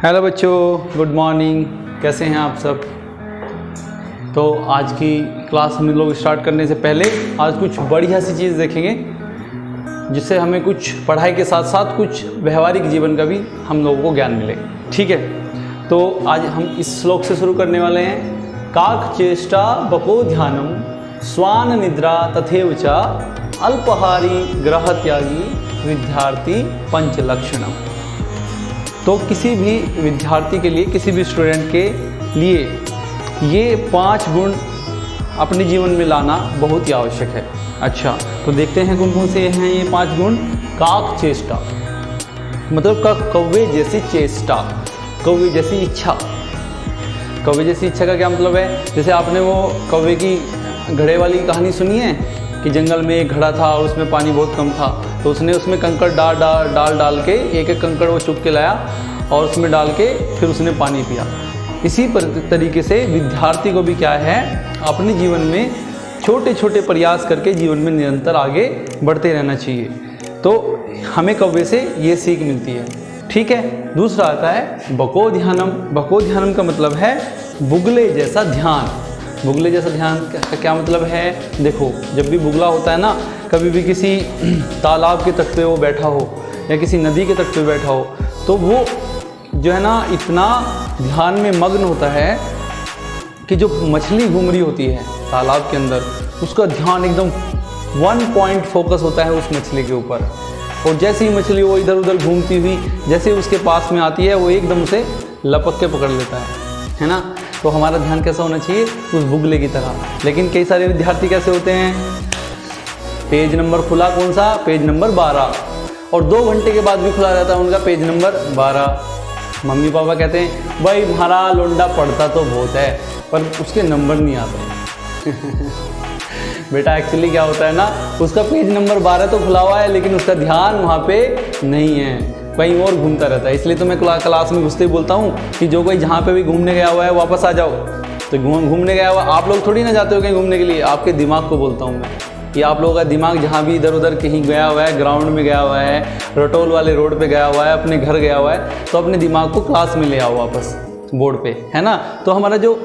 Hello बच्चों, good morning. कैसे हैं आप सब? तो आज की क्लास हम लोग स्टार्ट करने से पहले आज कुछ बढ़िया सी चीज़ देखेंगे जिससे हमें कुछ पढ़ाई के साथ साथ कुछ व्यवहारिक जीवन का भी हम लोगों को ज्ञान मिले। ठीक है, तो आज हम इस श्लोक से शुरू करने वाले हैं। काक चेष्टा बको ध्यानम स्वान निद्रा तथैव च अल्पहारी ग्रह त्यागी विद्यार्थी पंच लक्षणम। तो किसी भी विद्यार्थी के लिए, किसी भी स्टूडेंट के लिए ये 5 गुण अपने जीवन में लाना बहुत ही आवश्यक है। अच्छा, तो देखते हैं कौन कौन से हैं ये 5 गुण। काक चेष्टा मतलब कौवे जैसी चेष्टा, कौवे जैसी इच्छा। कौवे जैसी इच्छा का क्या मतलब है? जैसे आपने वो कौवे की घड़े वाली कहानी सुनी है कि जंगल में एक घड़ा था और उसमें पानी बहुत कम था, तो उसने उसमें कंकड़ डाल के एक एक कंकड़ वो चुप के लाया और उसमें डाल के फिर उसने पानी पिया। इसी तरीके से विद्यार्थी को भी क्या है, अपने जीवन में छोटे छोटे प्रयास करके जीवन में निरंतर आगे बढ़ते रहना चाहिए। तो हमें कौवे से ये सीख मिलती है। ठीक है, दूसरा आता है बको ध्यानम। बको ध्यानम का मतलब है बुगले जैसा ध्यान। बुगले जैसा ध्यान का क्या मतलब है? देखो, जब भी बुगला होता है ना, कभी भी किसी तालाब के तट पे वो बैठा हो या किसी नदी के तट पे बैठा हो, तो वो जो है ना इतना ध्यान में मग्न होता है कि जो मछली घूम रही होती है तालाब के अंदर, उसका ध्यान एकदम 1 पॉइंट फोकस होता है उस मछली के ऊपर। और जैसे ही मछली वो इधर उधर घूमती हुई जैसे उसके पास में आती है, वो एकदम उसे लपक के पकड़ लेता है ना। तो हमारा ध्यान कैसा होना चाहिए? उस बुगले की तरह। लेकिन कई सारे विद्यार्थी कैसे होते हैं, पेज नंबर खुला कौन सा? पेज नंबर 12, और 2 घंटे के बाद भी खुला रहता है उनका पेज नंबर 12। मम्मी पापा कहते हैं भाई हमारा लोंडा पढ़ता तो बहुत है पर उसके नंबर नहीं आते। बेटा एक्चुअली क्या होता है ना, उसका पेज नंबर 12 तो खुला हुआ है लेकिन उसका ध्यान वहाँ पे नहीं है, कहीं और घूमता रहता है। इसलिए तो मैं क्लास में घुसते ही बोलता हूँ कि जो कोई जहाँ पे भी घूमने गया हुआ है वापस आ जाओ। तो घूमने गया हुआ आप लोग थोड़ी ना जाते हो कहीं घूमने के लिए, आपके दिमाग को बोलता हूँ मैं कि आप लोगों का दिमाग जहाँ भी इधर उधर कहीं गया हुआ है, ग्राउंड में गया हुआ है, रटोल वाले रोड पे गया हुआ है, अपने घर गया हुआ है, तो अपने दिमाग को क्लास में ले आओ वापस बोर्ड पे, है ना। तो हमारा जो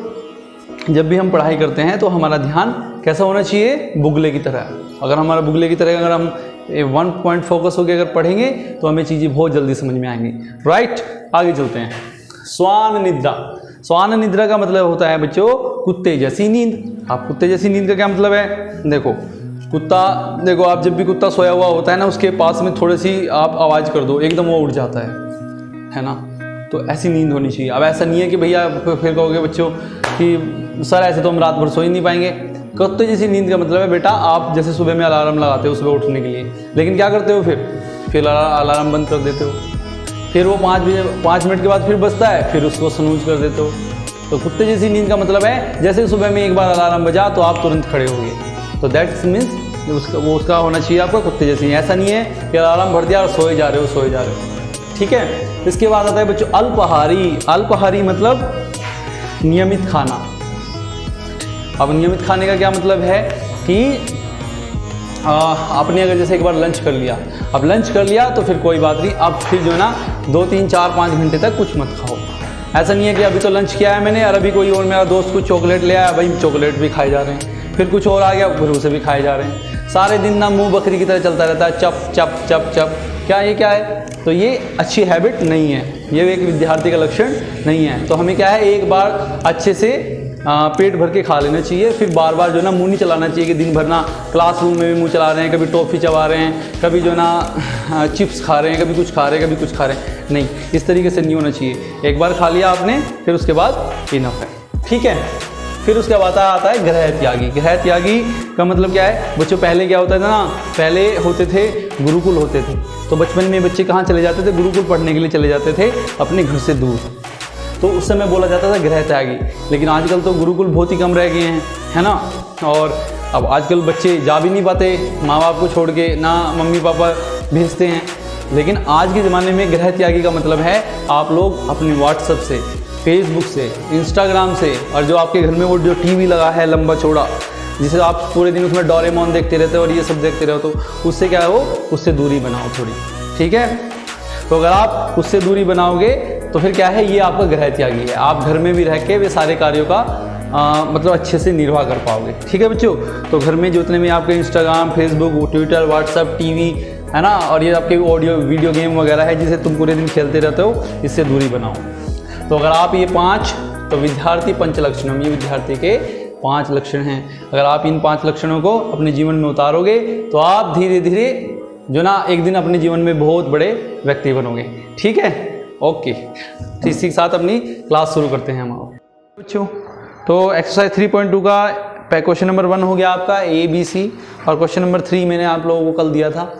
जब भी हम पढ़ाई करते हैं तो हमारा ध्यान कैसा होना चाहिए? बुगले की तरह। अगर हमारा बुगले की तरह अगर हम 1 पॉइंट फोकस होकर अगर पढ़ेंगे तो हमें चीज़ें बहुत जल्दी समझ में आएंगी। राइट, आगे चलते हैं। स्वान निद्रा। स्वान निद्रा का मतलब होता है बच्चों कुत्ते जैसी नींद। आप कुत्ते जैसी नींद का क्या मतलब है? देखो कुत्ता, देखो आप जब भी कुत्ता सोया हुआ होता है ना, उसके पास में थोड़ी सी आप आवाज़ कर दो एकदम वो उठ जाता है ना। तो ऐसी नींद होनी चाहिए। अब ऐसा नहीं है कि भैया फिर कहोगे बच्चों कि सर ऐसे तो हम रात भर सो ही नहीं पाएंगे। कुत्ते जैसी नींद का मतलब है बेटा आप जैसे सुबह में अलार्म लगाते हो सुबह उठने के लिए, लेकिन क्या करते हो फिर अलार्म बंद कर देते हो, फिर वो 5 मिनट के बाद फिर बजता है, फिर उसको स्नूज कर देते हो। तो कुत्ते जैसी नींद का मतलब है जैसे सुबह में एक बार अलार्म बजा तो आप तुरंत खड़े हो गए। तो दैट्स मीन्स उसका होना चाहिए आपका कुत्ते जैसी। ऐसा नहीं है कि अलार्म भर दिया और सोए जा रहे हो। ठीक है, इसके बाद आता है बच्चों अल्पहारी। अल्पहारी मतलब नियमित खाना। अब नियमित खाने का क्या मतलब है कि आपने अगर जैसे एक बार लंच कर लिया, अब लंच कर लिया तो फिर कोई बात नहीं, अब फिर जो है ना 2, 3, 4, 5 घंटे तक कुछ मत खाओ। ऐसा नहीं है कि अभी तो लंच किया है मैंने और अभी कोई और मेरा दोस्त कुछ चॉकलेट ले आया, भाई चॉकलेट भी खाए जा रहे हैं, फिर कुछ और आ गया फिर उसे भी खाए जा रहे हैं। सारे दिन ना मुंह बकरी की तरह चलता रहता है, चप चप चप चप। क्या ये क्या है? तो ये अच्छी हैबिट नहीं है, ये एक विद्यार्थी का लक्षण नहीं है। तो हमें क्या है, एक बार अच्छे से पेट भर के खा लेना चाहिए, फिर बार बार जो ना मुंह नहीं चलाना चाहिए कि दिन भर ना क्लासरूम में भी मुंह चला रहे हैं, कभी टॉफ़ी चबा रहे हैं, कभी जो ना चिप्स खा रहे हैं, कभी कुछ खा रहे हैं, कभी कुछ खा रहे हैं। नहीं, इस तरीके से नहीं होना चाहिए। एक बार खा लिया आपने, फिर उसके बाद इनफ है। ठीक है, फिर उसके बाद आता है ग्रह त्यागी। ग्रह त्यागी का मतलब क्या है बच्चों? पहले क्या होता था ना, पहले होते थे गुरुकुल होते थे, तो बचपन में बच्चे कहाँ चले जाते थे? गुरुकुल पढ़ने के लिए चले जाते थे अपने घर से दूर। तो उस समय बोला जाता था ग्रह त्यागी। लेकिन आजकल तो गुरुकुल बहुत ही कम रह गए हैं, है ना। और अब आजकल बच्चे जा भी नहीं पाते माँ बाप को छोड़ के, ना मम्मी पापा भेजते हैं। लेकिन आज के ज़माने में ग्रह त्यागी का मतलब है आप लोग अपने व्हाट्सएप से, फेसबुक से, इंस्टाग्राम से, और जो आपके घर में वो जो टीवी लगा है लंबा चौड़ा, जिसे आप पूरे दिन उसमें डोरेमोन देखते रहते हो और ये सब देखते रहो, तो उससे क्या हो, उससे दूरी बनाओ थोड़ी। ठीक है, तो अगर आप उससे दूरी बनाओगे तो फिर क्या है, ये आपका ग्रह त्यागी है। आप घर में भी रह के वे सारे कार्यों का मतलब अच्छे से निर्वाह कर पाओगे। ठीक है बच्चों, तो घर में जितने भी आपके Instagram, Facebook, Twitter, WhatsApp, TV है ना, और ये आपके ऑडियो वीडियो गेम वगैरह है जिसे तुम पूरे दिन खेलते रहते हो, इससे दूरी बनाओ। तो अगर आप ये 5, तो विद्यार्थी पंच लक्षणम, ये विद्यार्थी के 5 लक्षण हैं। अगर आप इन 5 लक्षणों को अपने जीवन में उतारोगे तो आप धीरे धीरे जो ना एक दिन अपने जीवन में बहुत बड़े व्यक्ति बनोगे। ठीक है, ओके। तो इसी के साथ अपनी क्लास शुरू करते हैं हम बच्चों। तो एक्सरसाइज 3.2 का क्वेश्चन नंबर 1 हो गया आपका ABC, और क्वेश्चन नंबर 3 मैंने आप लोगों को कल दिया था।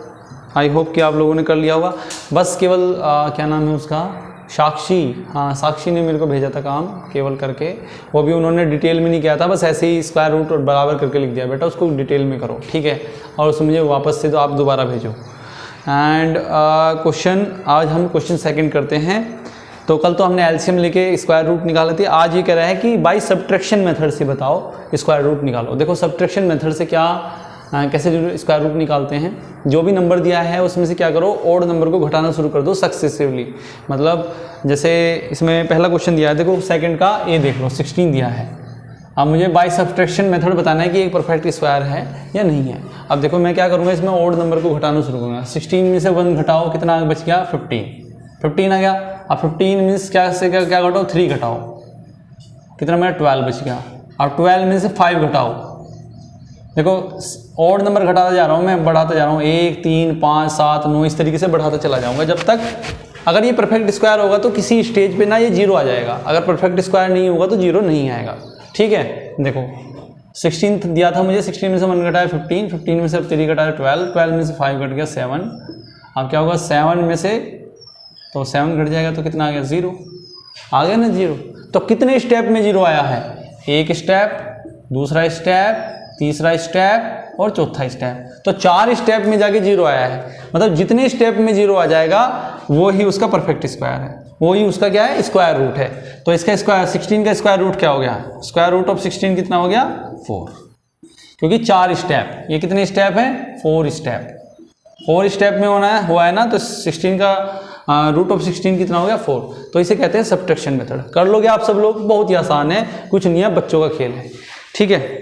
आई होप कि आप लोगों ने कर लिया होगा। बस केवल क्या नाम है उसका, साक्षी, हाँ साक्षी ने मेरे को भेजा था काम केवल करके, वो भी उन्होंने डिटेल में नहीं किया था, बस ऐसे ही स्क्वायर रूट और बराबर करके लिख दिया। बेटा उसको डिटेल में करो, ठीक है, और उसमें मुझे वापस से तो आप दोबारा भेजो। एंड क्वेश्चन आज हम क्वेश्चन सेकंड करते हैं। तो कल तो हमने एलसीएम लेके स्क्वायर रूट निकाले थे, आज ये कह रहा है कि बाय सब्ट्रैक्शन मेथड से बताओ स्क्वायर रूट निकालो। देखो सब्ट्रैक्शन मेथड से क्या कैसे स्क्वायर रूट निकालते हैं, जो भी नंबर दिया है उसमें से क्या करो, ओड नंबर को घटाना शुरू कर दो सक्सेसिवली। मतलब जैसे इसमें पहला क्वेश्चन दिया है, देखो सेकंड का ए देख लो, 16 दिया है। अब मुझे बाय सब्ट्रैक्शन मेथड बताना है कि एक परफेक्ट स्क्वायर है या नहीं है। अब देखो मैं क्या करूँगा, इसमें ओड नंबर को घटाना शुरू करूँगा। 16 में से 1 घटाओ, कितना बच गया, 15 आ गया। अब 15 मीन्स क्या से क्या घटाओ, 3 घटाओ, कितना मेरा 12 बच गया। अब 12 में से 5 घटाओ, देखो ऑड नंबर घटाता जा रहा हूँ मैं, बढ़ाता जा रहा हूँ, 1, 3, 5, 7, 9 इस तरीके से बढ़ाता चला जाऊँगा जब तक, अगर ये परफेक्ट स्क्वायर होगा तो किसी स्टेज पे ना ये 0 आ जाएगा, अगर परफेक्ट स्क्वायर नहीं होगा तो 0 नहीं आएगा। ठीक है, देखो 16 दिया था मुझे, 16 में से 1 घटाया 15, 15 में से 3 घटाया 12, 12 में से 5 घट गया 7। अब क्या होगा, 7 में से तो 7 घट जाएगा तो कितना आ गया, 0 आ गया ना, 0। तो कितने स्टेप में 0 आया है, एक स्टेप, दूसरा स्टेप, तीसरा स्टेप और चौथा स्टेप। तो 4 स्टेप में जाके 0 आया है। मतलब जितने स्टेप में 0 आ जाएगा वो ही उसका परफेक्ट स्क्वायर है, वो ही उसका क्या है, स्क्वायर रूट है। तो इसका स्क्वायर 16 का स्क्वायर रूट क्या हो गया, स्क्वायर रूट ऑफ 16 कितना हो गया, 4, क्योंकि 4 स्टेप, ये कितने स्टेप है, 4 स्टेप, 4 स्टेप में होना है, हुआ है ना। तो 16 का रूट ऑफ 16 कितना हो गया, 4। तो इसे कहते हैं सब्ट्रैक्शन मेथड। कर लोगे आप सब लोग, बहुत ही आसान है, कुछ नहीं है, बच्चों का खेल है। ठीक है,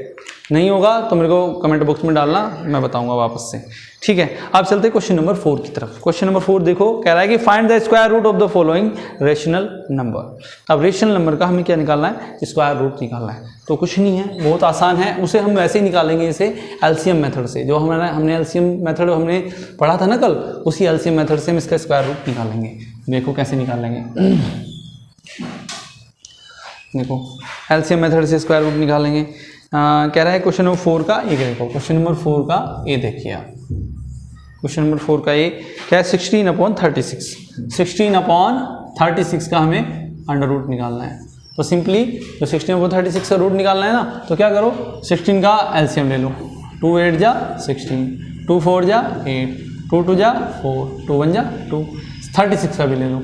नहीं होगा तो मेरे को कमेंट बॉक्स में डालना, मैं बताऊंगा वापस से। ठीक है, अब चलते हैं क्वेश्चन नंबर 4 की तरफ। क्वेश्चन नंबर 4 देखो, कह रहा है कि find the square root of the following rational number. अब रेशनल नंबर का हमें क्या निकालना है, स्क्वायर रूट निकालना है। तो कुछ नहीं है, बहुत आसान है, उसे हम वैसे ही निकालेंगे जैसे एलसीएम मेथड से, जो हमने एलसीएम मेथड हमने पढ़ा था ना कल, उसी एलसीएम मेथड से हम इसका स्क्वायर रूट निकालेंगे। देखो कैसे निकालेंगे, देखो एलसीएम मेथड से स्क्वायर रूट निकालेंगे। कह रहा है क्वेश्चन नंबर 4 का ए देखो, क्वेश्चन नंबर 4 का ए देखिए आप। क्वेश्चन नंबर 4 का ए क्या है, 16/36, 16/36 का हमें अंडर रूट निकालना है। तो सिंपली तो 16/36 का रूट निकालना है ना, तो क्या करो, 16 का एलसीएम ले लो, 2 8 जा 16, 2 4 जा 8, 2 2 जा 4, 2 1 जा 2, 36 का भी ले लो,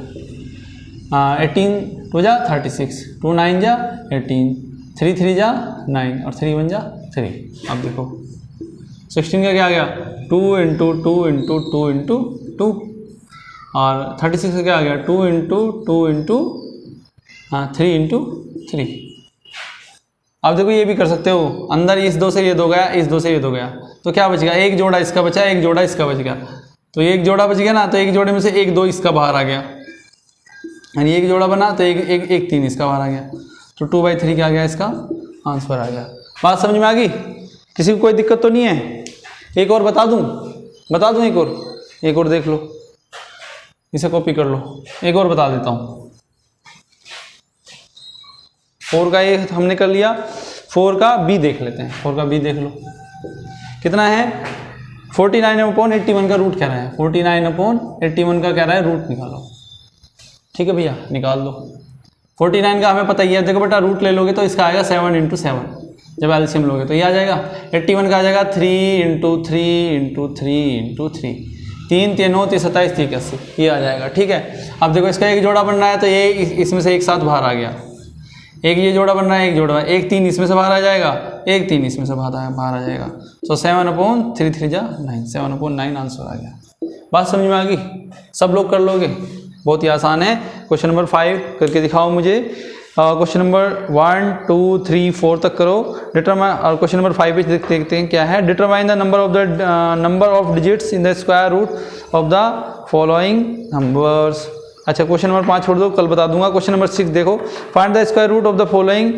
18 2 जा 36, 2 9 जा 18, 3 3 जा 9 और 3 1 जा 3। अब देखो 16 का क्या आ गया, 2 × 2 × 2 × 2, और 36 का क्या आ गया, 2 × 2 × 3 × 3। अब देखो ये भी कर सकते हो, अंदर इस 2 से ये 2 गया, इस 2 से ये 2 गया, तो क्या बच गया, एक जोड़ा इसका बचा, एक जोड़ा इसका बच गया। तो एक जोड़ा बच गया ना, तो एक जोड़े में से 1 2 इसका बाहर आ गया, यानी एक जोड़ा बना तो एक 3 इसका बाहर आ गया। तो 2/3 क्या आ गया, इसका आंसर आ गया। बात समझ में आ गई, किसी को कोई दिक्कत तो नहीं है। एक और बता दूं एक और देख लो, इसे कॉपी कर लो, एक और बता देता हूँ। 4 का ये हमने कर लिया, 4 का बी देख लेते हैं। 4 का बी देख लो कितना है, 49/81 का रूट कह रहा है, 49/81 का कह रहा है रूट निकालो। ठीक है भैया, निकाल दो। 49 का हमें पता ही है, देखो बेटा रूट ले लोगे तो इसका आएगा 7 × 7, जब एलसीएम लोगे तो ये आ जाएगा। 81 का आ जाएगा 3 × 3 × 3 × 3, 3 3 9 3 27 3 81, ये आ जाएगा। ठीक है, अब देखो इसका एक जोड़ा बन रहा है, तो ये इसमें से एक साथ बाहर आ गया, एक ये जोड़ा बन रहा है, एक जोड़ा, एक 3 इसमें से बाहर आ जाएगा, एक 3 इसमें से बाहर आ जाएगा। तो 7/3 3 जा 9, 7/9 आंसर आ गया। बात समझ में आ गई, सब लोग कर लोगे, बहुत ही आसान है। क्वेश्चन नंबर 5 करके दिखाओ मुझे। क्वेश्चन नंबर 1 2 3 4 तक करो। डिटरमाइन, और क्वेश्चन नंबर 5 पे देखते हैं क्या है। Determine the number of digits in the square root of the following numbers. अच्छा, क्वेश्चन नंबर 5 छोड़ दो, कल बता दूंगा। क्वेश्चन नंबर 6 देखो। Find the square root of the following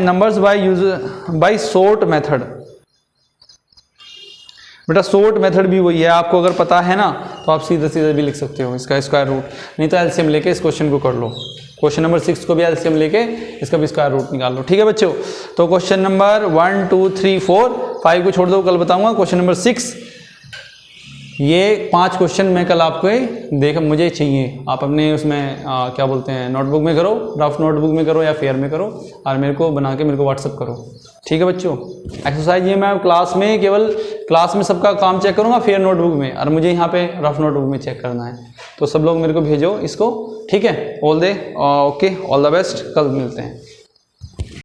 numbers by sort method. बेटा सॉर्ट मेथड भी वही है, आपको अगर पता है ना तो आप सीधे सीधे भी लिख सकते हो इसका स्क्वायर रूट, नहीं तो एलसीएम लेके इस क्वेश्चन को कर लो। क्वेश्चन नंबर 6 को भी एलसीएम लेके इसका भी स्क्वायर रूट निकाल लो। ठीक है बच्चों, तो क्वेश्चन नंबर 1 2 3 4 5 को छोड़ दो, कल बताऊंगा। क्वेश्चन नंबर 6, ये 5 क्वेश्चन मैं कल आपको मुझे चाहिए। आप अपने उसमें क्या बोलते हैं, नोटबुक में करो, रफ नोटबुक में करो या फेयर में करो, और मेरे को बना के मेरे को व्हाट्सअप करो। ठीक है बच्चों, एक्सरसाइज ये मैं क्लास में, केवल क्लास में सबका काम चेक करूंगा फेयर नोटबुक में, और मुझे यहाँ पे रफ नोटबुक में चेक करना है। तो सब लोग मेरे को भेजो इसको। ठीक है, ऑल द बेस्ट, कल मिलते हैं।